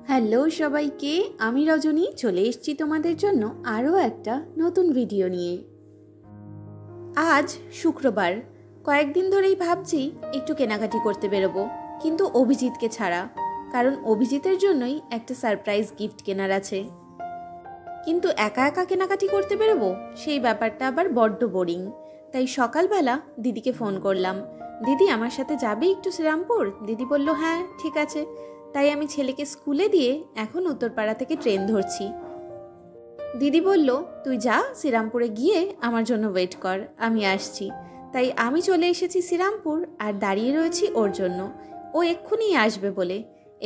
Hello সবাইকে, আমি রজনী চলে এসেছি তোমাদের জন্য আরও একটা নতুন ভিডিও নিয়ে। আজ শুক্রবার, কয়েকদিন ধরেই ভাবছি একটু কেনাকাটি করতে বেরোবো, কিন্তু অভিজিৎকে ছাড়া, কারণ অভিজিতের জন্যই একটা সারপ্রাইজ গিফট কেনার আছে। কিন্তু একা একা কেনাকাটি করতে বেরোবো, সেই ব্যাপারটা আবার বড্ড বোরিং। তাই সকালবেলা দিদিকে ফোন করলাম, দিদি আমার সাথে যাবে একটু শ্রীরামপুর? দিদি বলল হ্যাঁ ঠিক আছে। তাই আমি ছেলেকে স্কুলে দিয়ে এখন উত্তরপাড়া থেকে ট্রেন ধরছি। দিদি বলল তুই যা, শ্রীরামপুরে গিয়ে আমার জন্য ওয়েট কর, আমি আসছি। তাই আমি চলে এসেছি শ্রীরামপুর আর দাঁড়িয়ে রয়েছি ওর জন্য। ও এক্ষুনি আসবে বলে।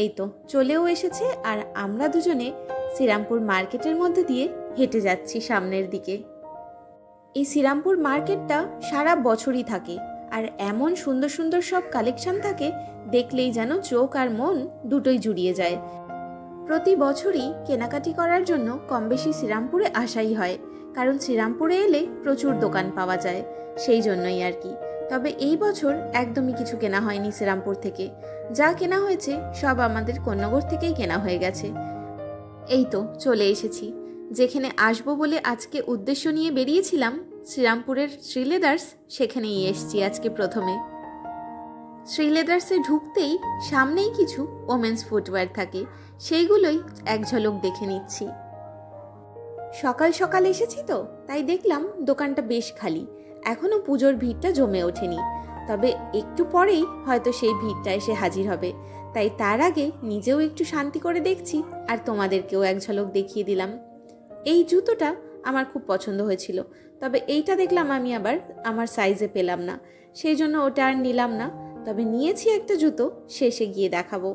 এই তো চলেও এসেছে আর আমরা দুজনে শ্রীরামপুর মার্কেটের মধ্যে দিয়ে হেঁটে যাচ্ছি সামনের দিকে। এই শ্রীরামপুর মার্কেটটা সারা বছরই থাকে আর এমন সুন্দর সুন্দর সব কালেকশন থাকে, দেখলেই যেন চোখ আর মন দুটোই জুড়িয়ে যায়। প্রতি বছরই কেনাকাটি করার জন্য কম বেশি শ্রীরামপুরে আসাই হয়, কারণ শ্রীরামপুরে এলে প্রচুর দোকান পাওয়া যায়, সেই জন্যই আর কি। তবে এই বছর একদমই কিছু কেনা হয়নি শ্রীরামপুর থেকে। যা কেনা হয়েছে সব আমাদের কোন্নগর থেকেই কেনা হয়ে গেছে। এই তো চলে এসেছি যেখানে আসবো বলে আজকে উদ্দেশ্য নিয়ে বেরিয়েছিলাম, শ্রীরামপুরের শ্রীলেদার্স, সেখানেই এসেছি আজকে প্রথমে। শ্রীলেদার্সে ঢুকতেই সামনেই কিছু ওমেন্স ফুটওয়্যার থাকে, সেইগুলোই এক ঝলক দেখে নিচ্ছি। সকাল সকাল এসেছি তো, তাই দেখলাম দোকানটা বেশ খালি, এখনো পুজোর ভিড়টা জমে ওঠেনি। তবে একটু পরেই হয়তো সেই ভিড়টা এসে হাজির হবে, তাই তার আগে নিজেও একটু শান্তি করে দেখছি আর তোমাদেরকেও এক ঝলক দেখিয়ে দিলাম। এই জুতোটা আমার খুব পছন্দ হয়েছিল, তবে এইটা দেখলাম আমি আবার আমার সাইজে পেলাম না, সেই জন্য ওটা আর নিলাম না। তবে নিয়েছি একটা জুতো, শেষে গিয়ে দেখাবো।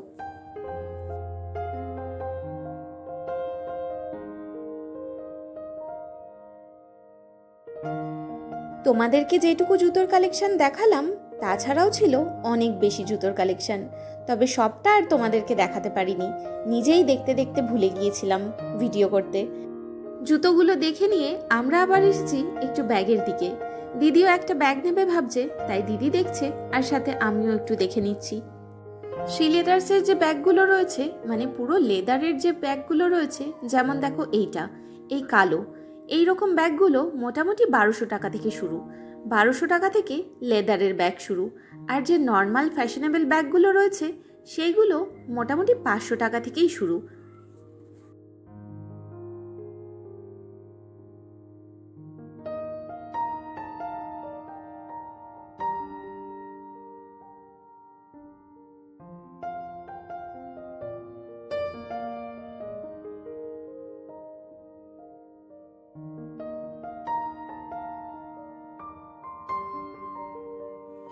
তোমাদেরকে যেটুকু জুতোর কালেকশন দেখালাম, তাছাড়াও ছিল অনেক বেশি জুতোর কালেকশন, তবে সবটা আর তোমাদেরকে দেখাতে পারিনি, নিজেই দেখতে দেখতে ভুলে গিয়েছিলাম ভিডিও করতে। জুতোগুলো দেখে নিয়ে আমরা আবার এসেছি একটু ব্যাগের দিকে। দিদিও একটা ব্যাগ নেবে ভাবছে, তাই দিদি দেখছে আর সাথে আমিও একটু দেখে নিচ্ছি। শ্রীলেদার্সের যে ব্যাগগুলো রয়েছে, মানে পুরো লেদারের যে ব্যাগগুলো রয়েছে, যেমন দেখো এইটা, এই কালো, এই রকম ব্যাগগুলো মোটামুটি 1200 টাকা থেকে শুরু। 1200 টাকা থেকে লেদারের ব্যাগ শুরু। আর যে নর্মাল ফ্যাশনেবল ব্যাগগুলো রয়েছে, সেইগুলো মোটামুটি 500 টাকা থেকেই শুরু।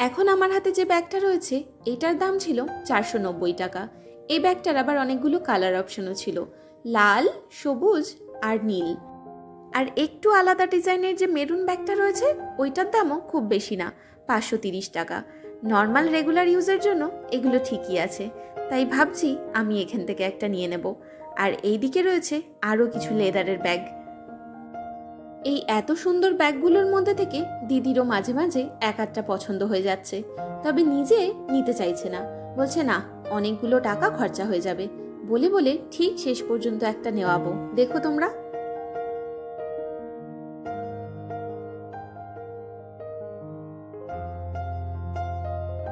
এখন আমার হাতে যে ব্যাগটা রয়েছে, এটার দাম ছিল 490 টাকা। এই ব্যাগটার আবার অনেকগুলো কালার অপশনও ছিল, লাল, সবুজ আর নীল। আর একটু আলাদা ডিজাইনের যে মেরুন ব্যাগটা রয়েছে, ওইটার দামও খুব বেশি না, 530 টাকা। নর্মাল রেগুলার ইউজের জন্য এগুলো ঠিকই আছে, তাই ভাবছি আমি এখান থেকে একটা নিয়ে নেব। আর এই দিকে রয়েছে আরও কিছু লেদারের ব্যাগ। এই এত সুন্দর ব্যাগগুলোর মধ্যে থেকে দিদিরও মাঝে মাঝে এক একটা পছন্দ হয়ে যাচ্ছে, তবে নিজে নিতে চাইছে না, বলছে না অনেকগুলো টাকা খরচা হয়ে যাবে, বলে বলে ঠিক শেষ পর্যন্ত একটা নেওয়াবো। দেখো তোমরা,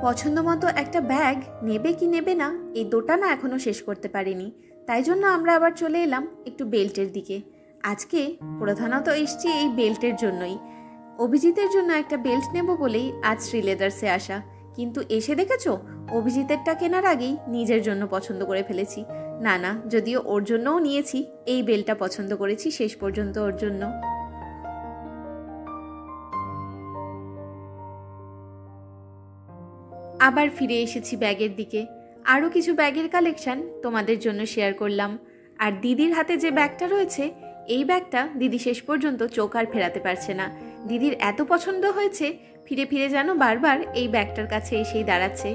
পছন্দ মতো একটা ব্যাগ নেবে কি নেবে না, এই দোটানা এখনো শেষ করতে পারিনি। তাই জন্য আমরা আবার চলে এলাম একটু বেল্টের দিকে। আজকে প্রধানত এসছি এই বেল্টের জন্যই। অভিজিতের জন্য একটা বেল্ট নেব বলেই আজ শ্রীলেদার্সে আসা, কিন্তু এসে দেখেছো অভিজিতেরটা কেনার আগেই নিজের জন্য পছন্দ করে ফেলেছি। না না, যদিও ওর জন্যও নিয়েছি, এই বেল্টটা পছন্দ করেছি শেষ পর্যন্ত ওর জন্য। আবার ফিরে এসেছি ব্যাগের দিকে, আরও কিছু ব্যাগের কালেকশন তোমাদের জন্য শেয়ার করলাম। আর দিদির হাতে যে ব্যাগটা রয়েছে, এই ব্যাগটা দিদি শেষ পর্যন্ত চোখ আর ফেরাতে পারছে না। দিদির এত পছন্দ হয়েছে, ফিরে ফিরে যেন বারবার এই ব্যাগটার কাছে এসেই দাঁড়াচ্ছে।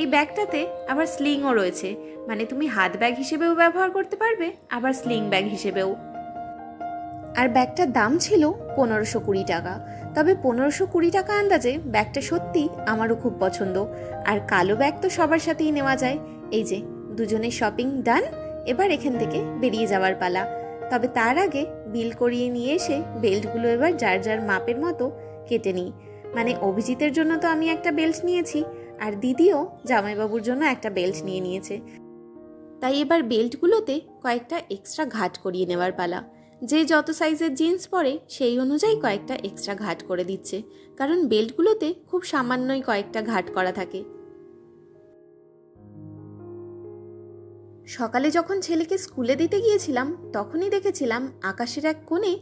এই ব্যাগটাতে আবার স্লিংও রয়েছে, মানে তুমি হাত ব্যাগ হিসেবেও ব্যবহার করতে পারবে, আবার স্লিং ব্যাগ হিসেবেও। আর ব্যাগটার দাম ছিল 1520 টাকা। তবে 1520 টাকা আন্দাজে ব্যাগটা সত্যি আমারও খুব পছন্দ। আর কালো ব্যাগ তো সবার সাথেই নেওয়া যায়। এই যে দুজনের শপিং ডান, এবার এখান থেকে বেরিয়ে যাওয়ার পালা। তবে তার আগে বিল করিয়ে নিয়ে এসে বেল্টগুলো এবার যার যার মাপের মতো কেটে নিই। মানে অভিজিতের জন্য তো আমি একটা বেল্ট নিয়েছি, আর দিদিও জামাইবাবুর জন্য একটা বেল্ট নিয়ে নিয়েছে। তাই এবার বেল্টগুলোতে কয়েকটা এক্সট্রা ঘাট করিয়ে নেওয়ার পালা। যে যত সাইজের জিন্স পরে সেই অনুযায়ী কয়েকটা এক্সট্রা ঘাট করে দিচ্ছে, কারণ বেল্টগুলোতে খুব সামান্যই কয়েকটা ঘাট করা থাকে। সকালে যখন ছেলেকে স্কুলে দিতে গিয়েছিলাম তখনই দেখেছিলাম আকাশের এক কোণে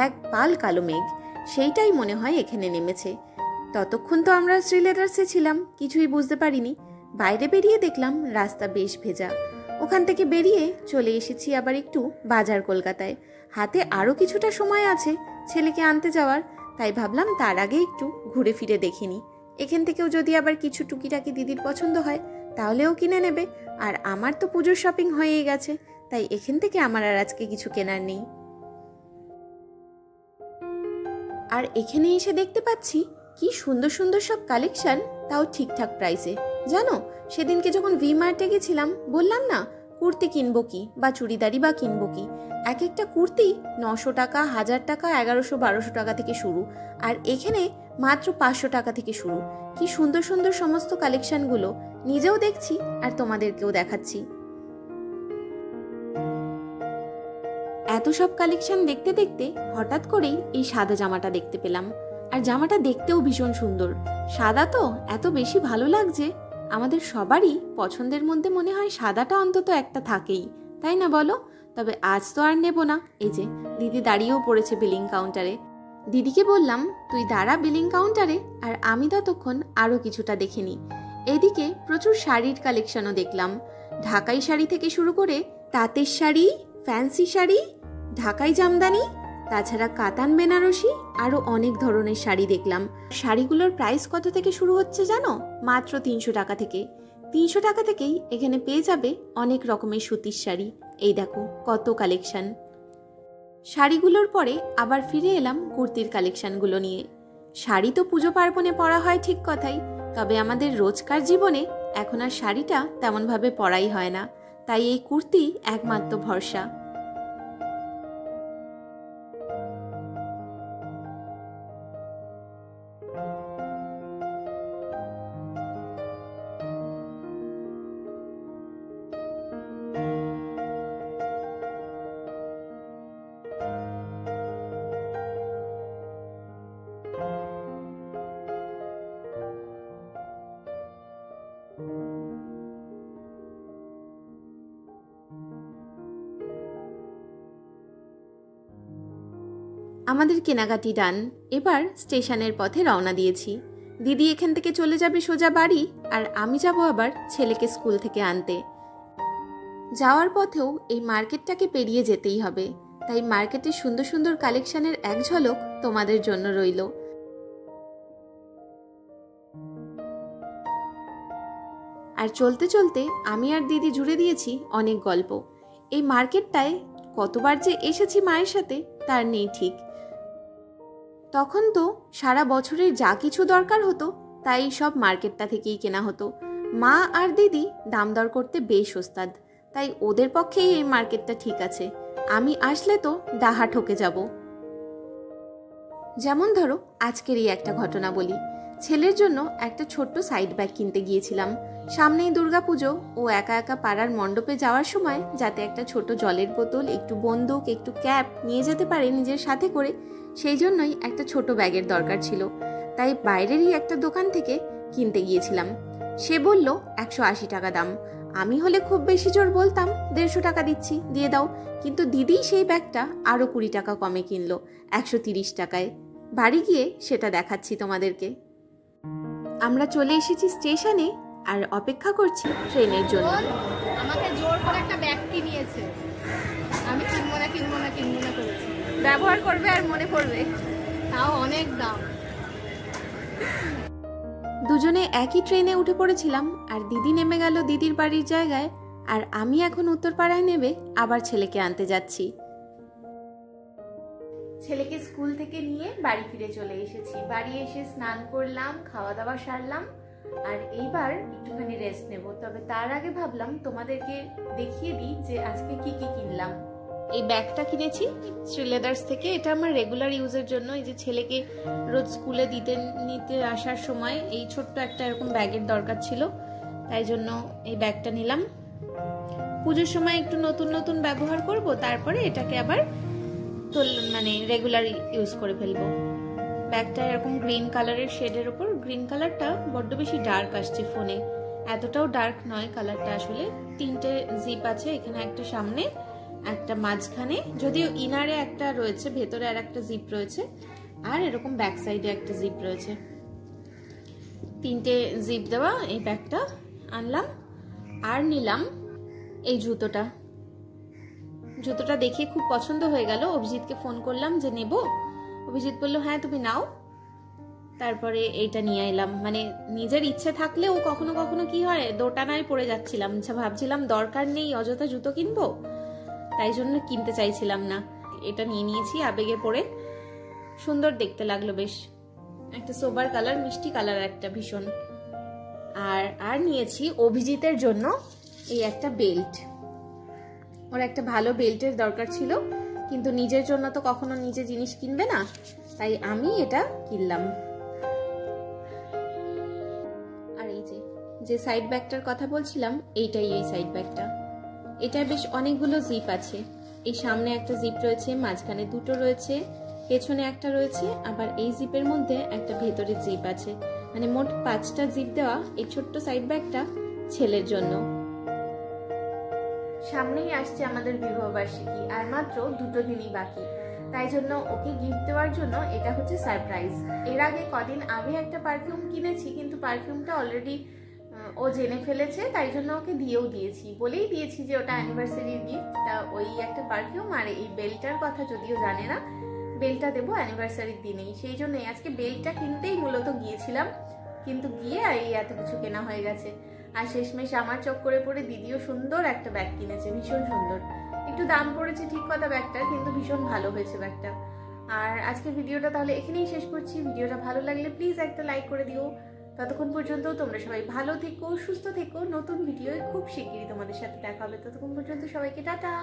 এক পাল কালো মেঘ, সেইটাই মনে হয় এখানে নেমেছে। ততক্ষণ তো আমরা শ্রীলেদার্সে ছিলাম, কিছুই বুঝতে পারিনি। বাইরে বেরিয়ে দেখলাম রাস্তা বেশ ভেজা। ওখান থেকে বেরিয়ে চলে এসেছি আবার একটু বাজার কলকাতায়। হাতে আরও কিছুটা সময় আছে ছেলেকে আনতে যাওয়ার, তাই ভাবলাম তার আগে একটু ঘুরে ফিরে দেখিনি। এখান থেকেও যদি আবার কিছু টুকিটাকি দিদির পছন্দ হয় তাহলেও কিনে নেবে। আর আমার তো পুজোর শপিং হয়েই গেছে, তাই এখান থেকে আমার আর আজকে কিছু কেনার নেই। আর এখানে এসে দেখতে পাচ্ছি কি সুন্দর সুন্দর সব কালেকশন, তাও ঠিকঠাক প্রাইসে। জানো, সেদিনকে যখন ভি মার্টে গেছিলাম বললাম না কুর্তি কিনবো কি বা চুড়িদারি বা কিনবো কি, এক একটা কুর্তি 900 টাকা, 1000 টাকা, 1100-1200 টাকা থেকে শুরু। আর এখানে মাত্র 500 টাকা থেকে শুরু। কি সুন্দর সুন্দর সমস্ত কালেকশনগুলো, নিজেও দেখছি আর তোমাদেরকেও দেখাচ্ছি। এত সব কালেকশন দেখতে দেখতে হঠাৎ করেই এই সাদা জামাটা দেখতে পেলাম। আর জামাটা দেখতেও ভীষণ সুন্দর। সাদা তো এত বেশি ভালো লাগছে, আমাদের সবারই পছন্দের মধ্যে মনে হয় সাদাটা অন্তত একটা থাকেই, তাই না বলো? তবে আজ তো আর নেব না। এই যে দিদি দাঁড়িয়েও পড়েছে বিলিং কাউন্টারে। দিদিকে বললাম তুই দাঁড়া বিলিং কাউন্টারে, আর আমি ততক্ষণ আরও কিছুটা দেখে নিই। এদিকে প্রচুর শাড়ির কালেকশনও দেখলাম। ঢাকাই শাড়ি থেকে শুরু করে তাঁতের শাড়ি, ফ্যান্সি শাড়ি, ঢাকাই জামদানি, তাছাড়া কাতান বেনারসি, আরও অনেক ধরনের শাড়ি দেখলাম। শাড়িগুলোর প্রাইস কত থেকে শুরু হচ্ছে জানো? মাত্র 300 টাকা থেকে। 300 টাকা থেকেই এখানে পেয়ে যাবে অনেক রকমের সুতির শাড়ি। এই দেখো কত কালেকশন। শাড়িগুলোর পরে আবার ফিরে এলাম কুর্তির কালেকশনগুলো নিয়ে। শাড়ি তো পুজো পার্বণে পরা হয় ঠিক কথাই, তবে আমাদের রোজকার জীবনে এখন আর শাড়িটা তেমনভাবে পরাই হয় না, তাই এই কুর্তি একমাত্র ভরসা। আমাদের কেনাকাটি ডান। এবার স্টেশনের পথে রওনা দিয়েছি। দিদি এখান থেকে চলে যাবে সোজা বাড়ি, আর আমি যাব আবার ছেলেকে স্কুল থেকে আনতে। যাওয়ার পথেও এই মার্কেটটাকে পেরিয়ে যেতেই হবে, তাই মার্কেটের সুন্দর সুন্দর কালেকশনের এক ঝলক তোমাদের জন্য রইল। আর চলতে চলতে আমি আর দিদি জুড়ে দিয়েছি অনেক গল্প। এই মার্কেটটায় কতবার যে এসেছি মায়ের সাথে তার নেই ঠিক। তখন তো সারা বছরের যা কিছু দরকার হতো তাই সব মার্কেটটা থেকেই কেনা হতো। মা আর দিদি দাম দর করতে বেশ ওস্তাদ, তাই ওদের পক্ষেই এই মার্কেটটা ঠিক আছে। আমি আসলে তো ডাহা ঠকে যাব। যেমন ধরো আজকেরই একটা ঘটনা বলি। ছেলের জন্য একটা ছোট্ট সাইড ব্যাগ কিনতে গিয়েছিলাম। সামনেই দুর্গাপুজো, ও একা একা পাড়ার মণ্ডপে যাওয়ার সময় যাতে একটা ছোট জলের বোতল, একটু বন্দুক, একটু ক্যাপ নিয়ে যেতে পারে নিজের সাথে করে, সেই জন্যই একটা ছোট ব্যাগের দরকার ছিল। তাই বাইরেরই একটা দোকান থেকে কিনতে গিয়েছিলাম। সে বলল 180 টাকা দাম। আমি হলে খুব বেশি জোর বলতাম 150 টাকা দিচ্ছি, দিয়ে দাও। কিন্তু দিদি সেই ব্যাগটা আরও 20 টাকা কমে কিনলো, 130 টাকায়। বাড়ি গিয়ে সেটা দেখাচ্ছি তোমাদেরকে। আমরা চলে এসেছি স্টেশনে আর অপেক্ষা করছি ট্রেনের জন্য। আমাকে জোর করে একটা ব্যাগ কিনিয়েছে, আমি কিনবো না করেছি। ব্যবহার করবে আর মনে পড়বে, তাও অনেক দাম। দুজনে একই ট্রেনে উঠে পড়েছিলাম, আর দিদি নেমে গেল দিদির বাড়ির জায়গায়, আর আমি এখন উত্তরপাড়ায় নেমে আবার ছেলেকে আনতে যাচ্ছি। ছেলেকে স্কুল থেকে নিয়ে বাড়ি ফিরে চলে এসেছি। বাড়ি এসে স্নান করলাম, খাওয়া দাওয়া সারলাম, আর এইবার একটুখানি রেস্ট নেব। তবে তার আগে ভাবলাম তোমাদেরকে দেখিয়ে দিই যে আজকে কি কি কিনলাম। এই ব্যাগটা কিনেছি শ্রীলেদার্স থেকে। এটা আমার রেগুলার ইউজের জন্য। এই যে ছেলেকে রোজ স্কুলে নিতে আসার সময় এই ছোট্ট একটা এরকম ব্যাগের দরকার ছিল, তাই জন্য এই ব্যাগটা নিলাম। পুজোর সময় একটু নতুন নতুন ব্যবহার করব, তারপরে এটাকে আবার মানে রেগুলার ইউজ করে ফেলবো। ব্যাগটা এরকম গ্রিন কালারের শেডের উপর। গ্রিন কালারটা বড্ড বেশি ডার্ক আসছে ফোনে, এতটাও ডার্ক নয় কালারটা আসলে। 3টে জিপ আছে, এখানে একটা সামনে, একটা মাঝখানে, যদিও ইনারে একটা রয়েছে, ভেতরে আর একটা জিপ রয়েছে, আর এরকম ব্যাক সাইডে একটা জিপ রয়েছে। 3টে জিপ দেওয়া এই ব্যাগটা আনলাম। আর নিলাম এই জুতোটা। জুতোটা দেখে খুব পছন্দ হয়ে গেল। অভিজিৎকে ফোন করলাম যে নেব, অভিজিৎ বললো হ্যাঁ তুমি নাও। তারপরে এইটা নিয়ে এলাম। মানে নিজের ইচ্ছে থাকলেও কখনো কখনো কি হয়, দোটানায় পড়ে যাচ্ছিলাম, ভাবছিলাম দরকার নেই অযথা জুতো কিনবো, তাই জন্য কিনতে চাইছিলাম না। এটা নিয়ে নিয়েছি আবেগে পড়ে। সুন্দর দেখতে লাগলো বেশ, একটা সোবার কালার, মিষ্টি কালার একটা ভীষণ। আর নিয়েছি অভিজিতের জন্য এই একটা বেল্ট। ওর একটা ভালো বেল্টের দরকার ছিল, কিন্তু নিজের জন্য তো কখনো নিজে জিনিস কিনবে না, তাই আমি এটা কিনলাম। আর এই যে সাইড ব্যাগটার কথা বলছিলাম, এইটাই এই সাইড ব্যাগটা। এটা বেশ অনেকগুলো জিপ আছে। এই সামনে একটা জিপ রয়েছে, মাঝখানে 2টো রয়েছে, পেছনে একটা রয়েছে, আবার এই জিপের মধ্যে একটা ভেতরে জিপ আছে। মানে মোট 5টা জিপ দেওয়া এই ছোট্ট সাইড ব্যাগটা ছেলের জন্য। সামনেই আসছে আমাদের বিবাহবার্ষিকী, আর মাত্র 2টো দিনই বাকি, তাই জন্য ওকে গিফট দেওয়ার জন্য এটা হচ্ছে সারপ্রাইজ। এর আগে কদিন আগে একটা পারফিউম কিনেছি, কিন্তু পারফিউমটা অলরেডি ও জেনে ফেলেছে, তাই জন্য ওকে দিয়েও দিয়েছি, বলেই দিয়েছি যে ওটা অ্যানিভার্সারির গিফট। তা ওই একটা পারফিউম আর এই বেলটার কথা যদিও জানে না, বেলটা দেবো অ্যানিভার্সারির দিনেই, সেই জন্যই আজকে বেলটা কিনতেই মূলত গিয়েছিলাম, কিন্তু গিয়ে এই এত কিছু কেনা হয়ে গেছে। আর শেষমেশ আমার চক্করে পড়ে দিদিও সুন্দর একটা ব্যাগ কিনেছে, ভীষণ সুন্দর। একটু দাম পড়েছে ঠিক কথা ব্যাগটার, কিন্তু ভীষণ ভালো হয়েছে ব্যাগটা। আর আজকের ভিডিওটা তাহলে এখানেই শেষ করছি। ভিডিওটা ভালো লাগলে প্লিজ একটা লাইক করে দিও। ততক্ষণ পর্যন্ত তোমরা সবাই ভালো থেকো, সুস্থ থেকো। নতুন ভিডিওয় খুব শিগগিরই তোমাদের সাথে দেখা হবে। ততক্ষণ পর্যন্ত সবাইকে টাটা।